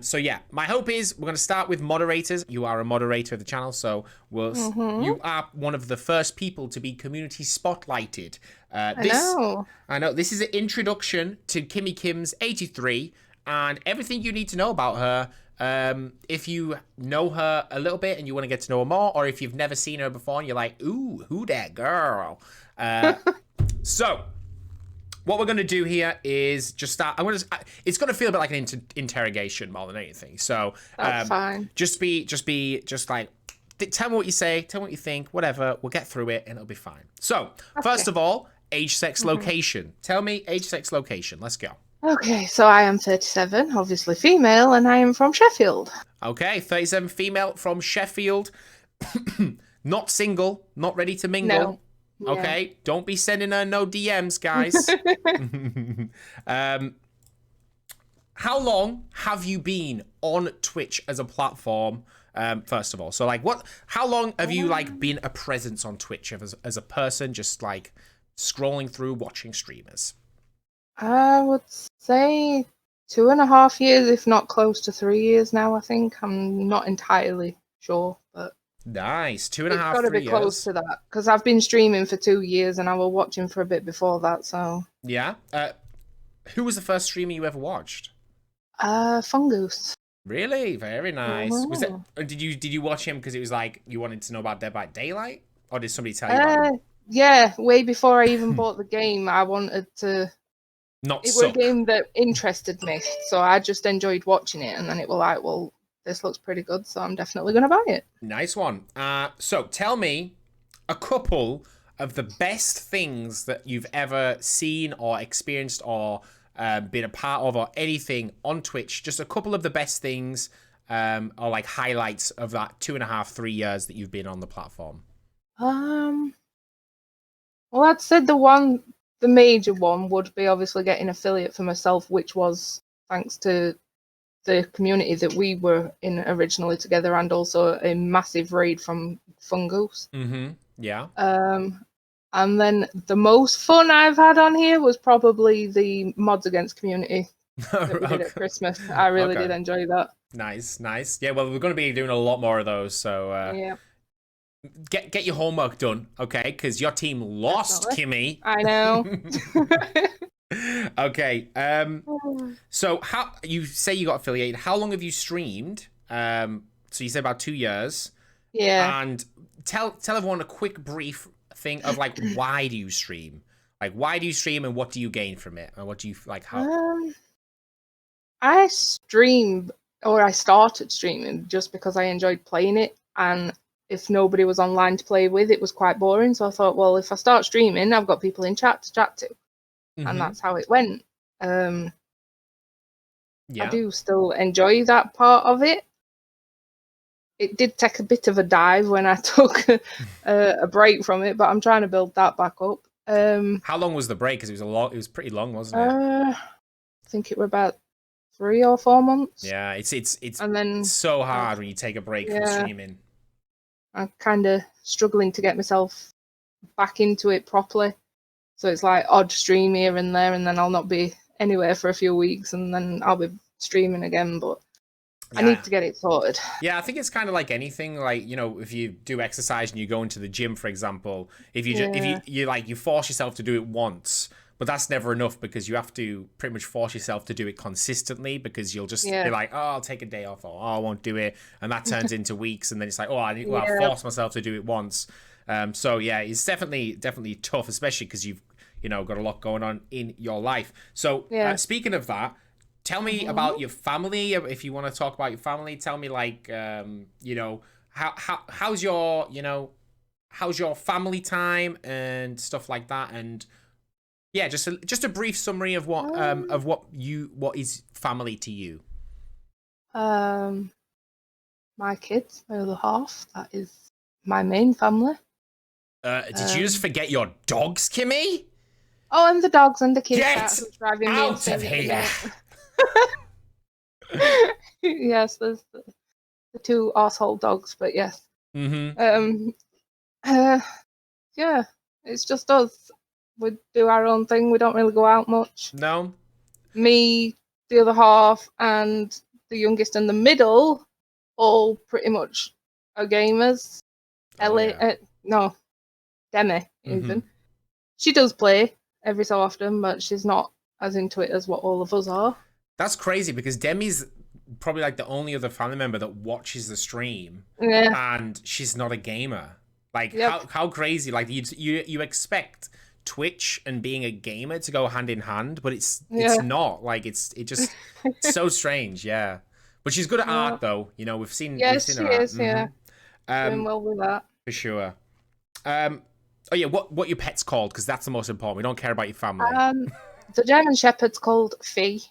So yeah, my hope is we're going to start with moderators. You are a moderator of the channel, so you are one of the first people to be community spotlighted. I know. I know this is an introduction to KimmiKims83 and everything you need to know about her. If you know her a little bit and you want to get to know her more, or if you've never seen her before and you're like, ooh, who that girl? So what we're going to do here is just start. It's going to feel a bit like an interrogation more than anything. So That's fine. just like, tell me what you say, tell me what you think, whatever. We'll get through it and it'll be fine. So first of all, age, sex, location. Tell me age, sex, location. Let's go. Okay, so I am 37, obviously female, and I am from Sheffield. Okay, 37 female from Sheffield. Not single, not ready to mingle. No. Yeah. Okay, don't be sending her no DMs, guys. How long have you been on Twitch as a platform? First of all, so like, how long have you like been a presence on Twitch as a person, just like scrolling through, watching streamers? I would say 2.5 years, if not close to 3 years now. I think I'm not entirely sure, but nice. 2.5, it's got to 3 be years. close to that because I've been streaming for 2 years and I was watching for a bit before that. So yeah. Who was the first streamer you ever watched? Fungoose. Really? Very nice. Was that? Did you watch him because it was like you wanted to know about Dead by Daylight, or did somebody tell you about him? Yeah, way before I even bought the game, I wanted to. Not it suck. was a game that interested me, so I just enjoyed watching it, and then it was like, well, this looks pretty good, so I'm definitely gonna buy it. Nice one. So tell me a couple of the best things that you've ever seen or experienced or been a part of or anything on Twitch. Just a couple of the best things or like highlights of that 2.5, 3 years that you've been on the platform. Well, I'd said the major one would be obviously getting affiliate for myself, which was thanks to the community that we were in originally together, and also a massive raid from Fungoose. Yeah. And then the most fun I've had on here was probably the Mods Against community that we did at Christmas. I really did enjoy that. Nice. Yeah, well, we're going to be doing a lot more of those, so yeah. Get your homework done, okay? Because your team lost, Kimmy. I know. Okay. So how you say you got affiliated? How long have you streamed? So you said about 2 years. Yeah. And tell everyone a quick brief thing of like why do you stream? Like why do you stream and what do you gain from it? And what do you like? How? I started streaming just because I enjoyed playing it, and if nobody was online to play with, it was quite boring. So I thought, well, if I start streaming, I've got people in chat to chat to. And that's how it went. I do still enjoy that part of it. It did take a bit of a dive when I took a break from it, but I'm trying to build that back up. How long was the break? Because it was pretty long, wasn't it? I think it were about 3 or 4 months. Yeah, it's and then, so hard when you take a break from streaming. I'm kind of struggling to get myself back into it properly. So it's like odd stream here and there, and then I'll not be anywhere for a few weeks, and then I'll be streaming again. But I need to get it sorted. Yeah, I think it's kind of like anything. Like, you know, if you do exercise and you go into the gym, for example, if you force yourself to do it once, but that's never enough because you have to pretty much force yourself to do it consistently because you'll just be like, oh, I'll take a day off, or oh, I won't do it, and that turns into weeks, and then it's like, oh, I force myself to do it once. So yeah, it's definitely tough, especially because you've got a lot going on in your life. So speaking of that, tell me about your family. If you want to talk about your family, tell me like how's your family time and stuff like that, and yeah, just a brief summary of what is family to you. My kids, my other half, that is my main family. Did you just forget your dogs, Kimmy? Oh, and the dogs and the kids. Get driving me out of here! Yes, there's the 2 arsehole dogs, but yes. Yeah, it's just us. We do our own thing. We don't really go out much. No. Me, the other half, and the youngest and the middle all pretty much are gamers. Ellie, no, Demi even. She does play every so often, but she's not as into it as what all of us are. That's crazy because Demi's probably like the only other family member that watches the stream, and she's not a gamer. Like how crazy! Like you expect Twitch and being a gamer to go hand in hand, but it's not. Like it's so strange. Yeah, but she's good at art though. You know, we've seen her she art. is. Yeah, doing well with that for sure. Oh yeah, what your pet's called? Because that's the most important. We don't care about your family. The German Shepherd's called Fee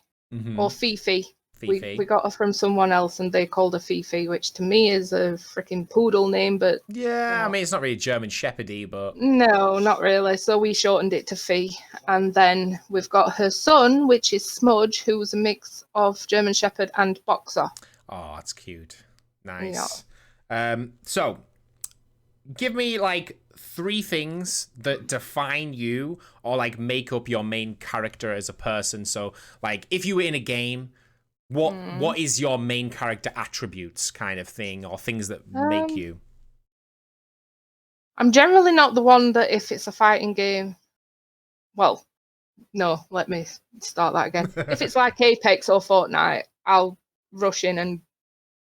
or Fifi. We got her from someone else, and they called her Fifi, which to me is a freaking poodle name. But yeah, I mean it's not really German Shepherdy, but no, not really. So we shortened it to Fee, and then we've got her son, which is Smudge, who's a mix of German Shepherd and Boxer. Oh, that's cute. Nice. Yeah. So give me like 3 things that define you or like make up your main character as a person. So like if you were in a game, what is your main character attributes kind of thing, or things that make you? I'm generally not the one that if it's a fighting game, well, no, let me start that again. If it's like Apex or Fortnite, I'll rush in, and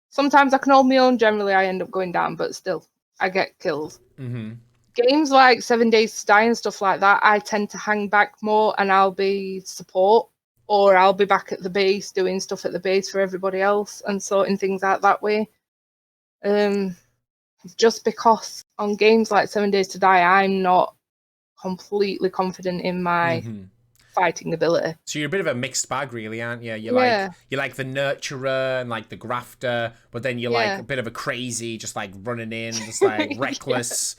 sometimes I can hold my own. Generally, I end up going down, but still, I get killed. Games like 7 Days to Die and stuff like that, I tend to hang back more, and I'll be support, or I'll be back at the base doing stuff at the base for everybody else and sorting things out that way. Just because on games like 7 Days to Die, I'm not completely confident in my fighting ability. So you're a bit of a mixed bag, really, aren't you? You're like the nurturer and like the grafter, but then you're like a bit of a crazy, just like running in, just like reckless.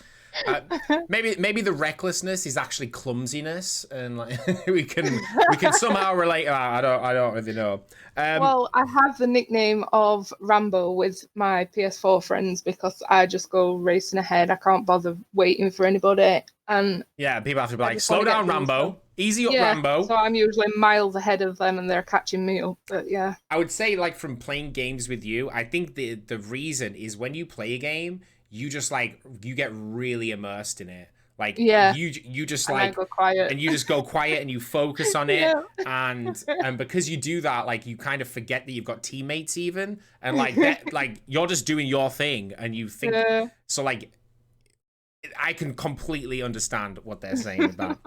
Maybe the recklessness is actually clumsiness, and like we can somehow relate. I don't really know. Well, I have the nickname of Rambo with my PS4 friends because I just go racing ahead. I can't bother waiting for anybody, and people have to be like, slow down, Rambo. Easy up, Rambo. So I'm usually miles ahead of them, and they're catching me up. But yeah, I would say like from playing games with you, I think the reason is when you play a game, you just like you get really immersed in it. Like you just like go quiet. and you just go quiet and you focus on it and because you do that, like you kind of forget that you've got teammates even, and like that, like you're just doing your thing and you think so. Like I can completely understand what they're saying about.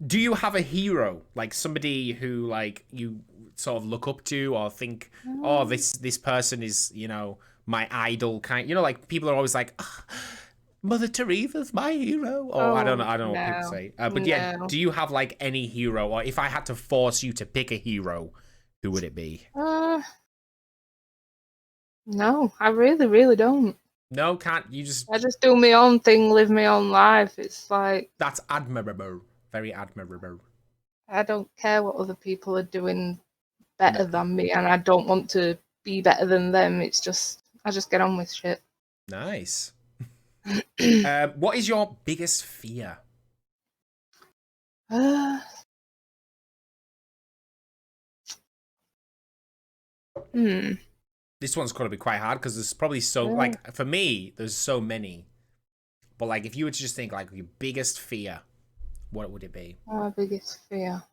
Do you have a hero, like somebody who like you sort of look up to or think, oh, this person is, you know, my idol kind? You know, like people are always like, Mother Teresa's my hero, or I don't know what people say. But do you have like any hero, or if I had to force you to pick a hero, who would it be? No, I really don't. No, can't you just? I just do my own thing, live my own life. It's like that's admirable, very admirable. I don't care what other people are doing better than me, and I don't want to be better than them. It's just I just get on with shit. Nice. What is your biggest fear? This one's going to be quite hard because there's probably like for me there's so many, but like if you were to just think like your biggest fear, what would it be? My biggest fear,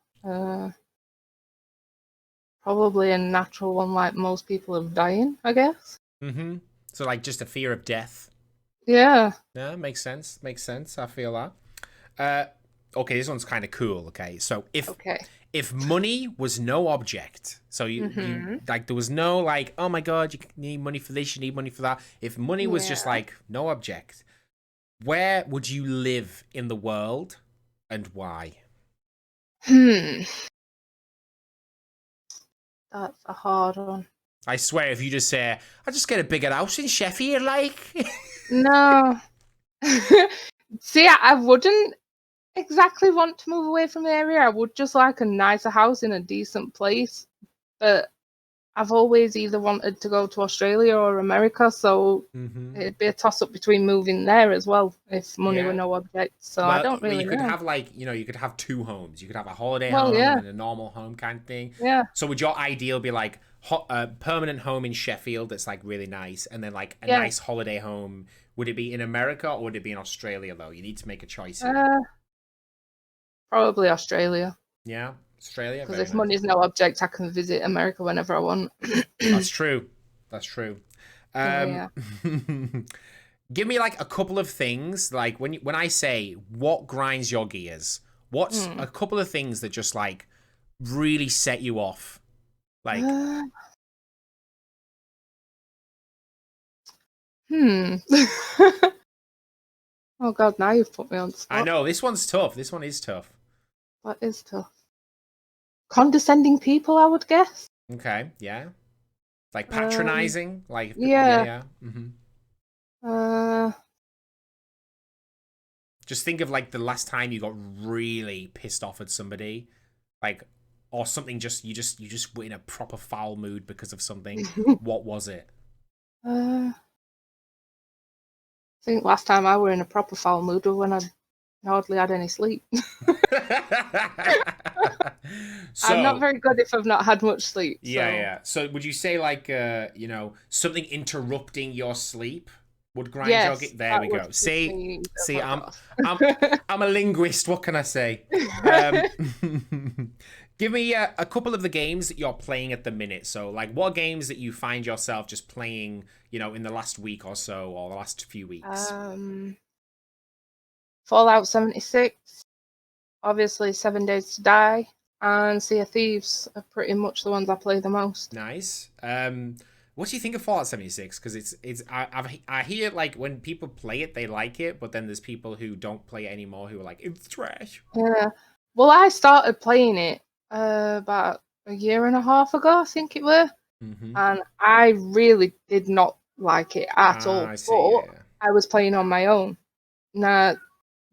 probably a natural one, like most people, of dying, I guess. So like just a fear of death. Yeah, makes sense. I feel that. Okay, this one's kind of cool. Okay, so if money was no object, so you like there was no like, oh my god, you need money for this, you need money for that. If money was just like no object, where would you live in the world and why? That's a hard one. I swear, if you just say, I'll just get a bigger house in Sheffield, like. No. See, I wouldn't exactly want to move away from the area. I would just like a nicer house in a decent place. But I've always either wanted to go to Australia or America, so it'd be a toss-up between moving there as well if money were no object. So I don't really you could know. have like, you could have two homes. You could have a holiday Well, home yeah. and then a normal home kind of thing. Yeah. So would your ideal be like a permanent home in Sheffield that's like really nice, and then like a nice holiday home? Would it be in America or would it be in Australia though? You need to make a choice here. Probably Australia. Yeah, Australia. Because Very if nice. money's no object, I can visit America whenever I want. That's true. That's true. Yeah. Give me like a couple of things. Like when I say what grinds your gears, what's a couple of things that just like really set you off? Like, Oh God, now you've put me on the spot. I know this one's tough. This one is tough. What is tough? Condescending people, I would guess. Okay, yeah. Like patronizing, like yeah. Just think of like the last time you got really pissed off at somebody, like, or something. You just were in a proper foul mood because of something. What was it? I think last time I were in a proper foul mood was when I hardly had any sleep. So, I'm not very good if I've not had much sleep. Yeah. So would you say like something interrupting your sleep would grind your gears? There we go. See, I'm a linguist. What can I say? Give me a couple of the games that you're playing at the minute. So like what games that you find yourself just playing, in the last week or so, or the last few weeks? Fallout 76, obviously 7 Days to Die, and Sea of Thieves are pretty much the ones I play the most. Nice. What do you think of Fallout 76? Because I hear like when people play it, they like it, but then there's people who don't play it anymore who are like, it's trash. Yeah. Well, I started playing it about a year and a half ago, I think it were, and I really did not like it at all. I see, but I was playing on my own. Now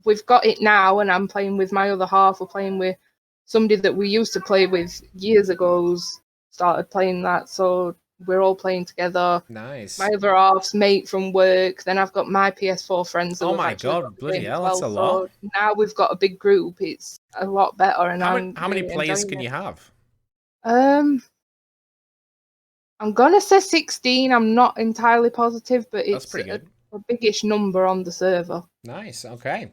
we've got it now, and I'm playing with my other half. We're playing with somebody that we used to play with years ago who's started playing that, so we're all playing together. Nice. My other half's mate from work. Then I've got my PS4 friends. Oh my God, bloody hell, that's a lot. So now we've got a big group. It's a lot better. And how many players can you have? I'm gonna say 16. I'm not entirely positive, but it's pretty good. A biggish number on the server. Nice. Okay.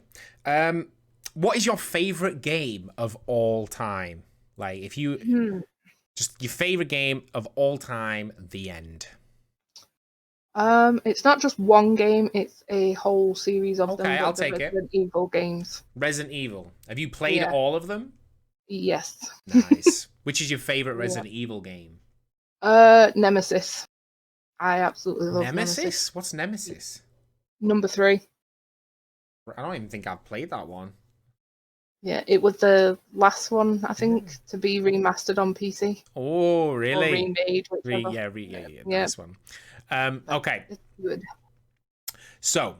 What is your favorite game of all time? Like, if you just your favorite game of all time, the end. It's not just one game; it's a whole series of them. Okay, I'll take it. Resident Evil games. Resident Evil. Have you played all of them? Yes. Nice. Which is your favorite Resident Evil game? Nemesis. I absolutely love Nemesis. What's Nemesis? Number 3. I don't even think I've played that one. Yeah, it was the last one, I think, to be remastered on PC. Oh, really? Or remade, Nice one. Okay. Good. So,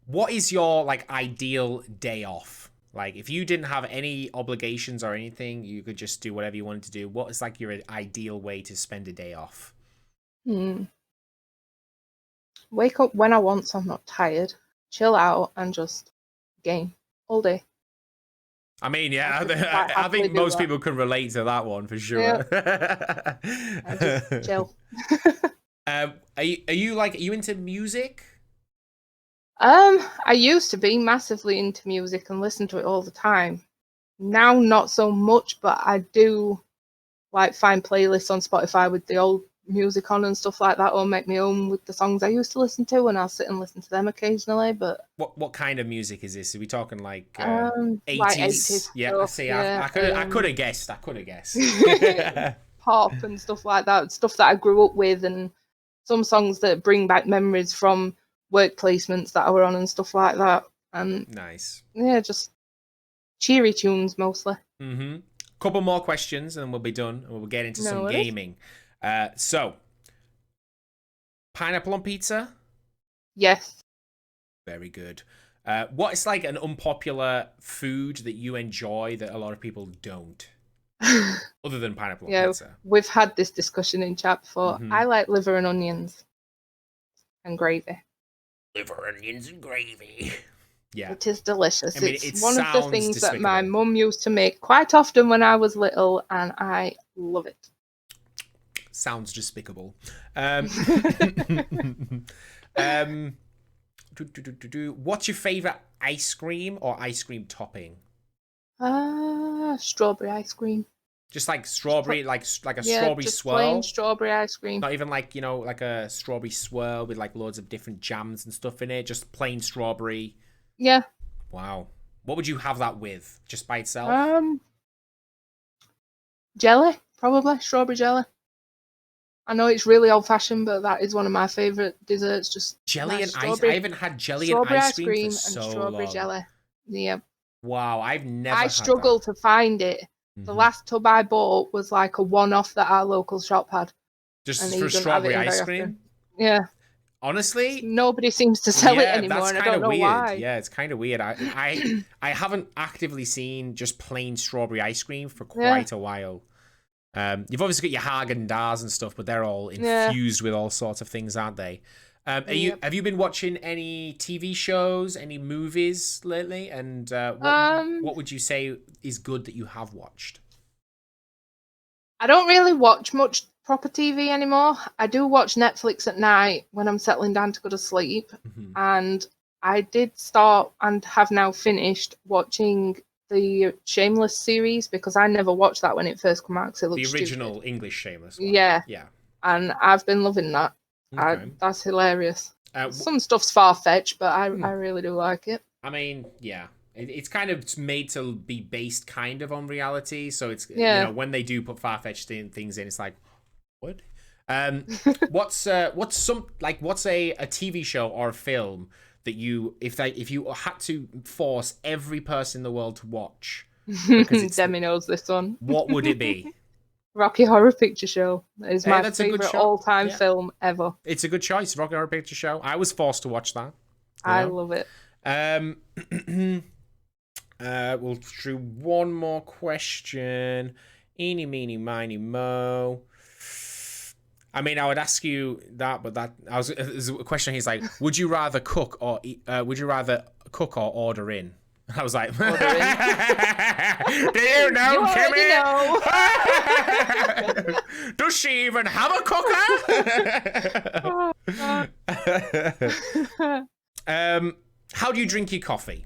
what is your like ideal day off? Like, if you didn't have any obligations or anything, you could just do whatever you wanted to do. What is like your ideal way to spend a day off? Wake up when I want, so I'm not tired. Chill out and just game all day. I mean, yeah, I think most people can relate to that one for sure. Yeah. Just chill. Are you into music? I used to be massively into music and listen to it all the time. Now, not so much, but I do like find playlists on Spotify with the old music on and stuff like that, or make my own with the songs I used to listen to, and I'll sit and listen to them occasionally. But what kind of music is this? Are we talking like 80s? Like 80s yeah, stuff, see, I could have guessed. Pop and stuff like that, stuff that I grew up with, and some songs that bring back memories from work placements that I were on and stuff like that. And nice. Yeah, just cheery tunes mostly. Couple more questions and we'll be done, and we'll get into some gaming. So, pineapple on pizza? Yes. Very good. What is like an unpopular food that you enjoy that a lot of people don't? Other than pineapple on Yeah, pizza. we've had this discussion in chat before. I like liver and onions and gravy. Liver, onions, and gravy. Yeah. It is delicious. I mean, it's one of the things despicable. that my mum used to make quite often when I was little, and I love it. Sounds despicable. What's your favorite ice cream or ice cream topping? Strawberry ice cream. Just like strawberry, like a yeah, strawberry just swirl. Plain strawberry ice cream. Not even like, you know, like a strawberry swirl with like loads of different jams and stuff in it. Just plain strawberry. Yeah. Wow. What would you have that with? Just by itself? Jelly, probably strawberry jelly. I know it's really old-fashioned, but that is one of my favorite desserts. Just jelly and ice. I haven't had jelly and ice cream for so and strawberry long. jelly. Yeah. Wow, I've never. I struggle to find it. The last tub I bought was like a one-off that our local shop had. Just for strawberry ice cream? Yeah. Honestly, nobody seems to sell it anymore, and I don't know why. Yeah, it's kind of weird. I haven't actively seen just plain strawberry ice cream for quite a while. You've obviously got your Haagen-Dazs and stuff, but they're all infused with all sorts of things, aren't they? Have you been watching any TV shows, any movies lately? And what would you say is good that you have watched? I don't really watch much proper TV anymore. I do watch Netflix at night when I'm settling down to go to sleep. And I did start and have now finished watching the Shameless series, because I never watched that when it first came out. The original stupid. English Shameless one. Yeah. Yeah. And I've been loving that. Okay. That's hilarious. Some stuff's far-fetched, but I really do like it. I mean, yeah. It's kind of made to be based kind of on reality, so it's you know, when they do put far-fetched things in, it's like, what? What's a TV show or a film that if you had to force every person in the world to watch, Demi knows this one. What would it be? Rocky Horror Picture Show is my favorite all-time film ever. It's a good choice, Rocky Horror Picture Show. I was forced to watch that. I love it. We'll do one more question. Eeny, meeny, miny, mo. I mean, I would ask you that, but there's a question. He's like, would you rather cook or order in? I was like, do you know, Kimmy? Does she even have a cooker? How do you drink your coffee?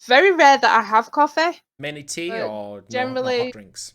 Very rare that I have coffee. Mainly tea or generally not hot drinks?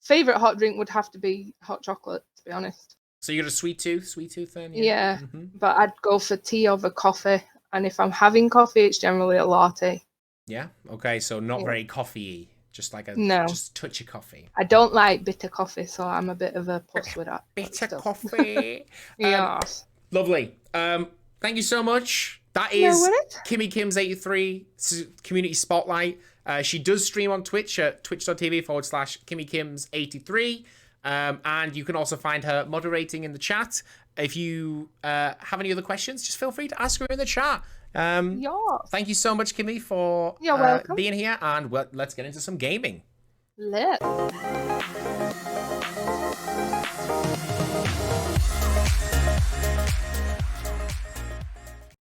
Favorite hot drink would have to be hot chocolate, to be honest. So you got a sweet tooth then? Yeah. But I'd go for tea over coffee, and if I'm having coffee, it's generally a latte. Yeah. Okay. So not very coffee-y, just like just touch of coffee. I don't like bitter coffee, so I'm a bit of a puss with that. Bitter coffee. Yes. Lovely. Thank you so much. That is KimmiKims83 Community Spotlight. She does stream on Twitch at twitch.tv/KimmiKims83. And you can also find her moderating in the chat. If you have any other questions, just feel free to ask her in the chat. Thank you so much, Kimmy, for being here. And let's get into some gaming. Let's.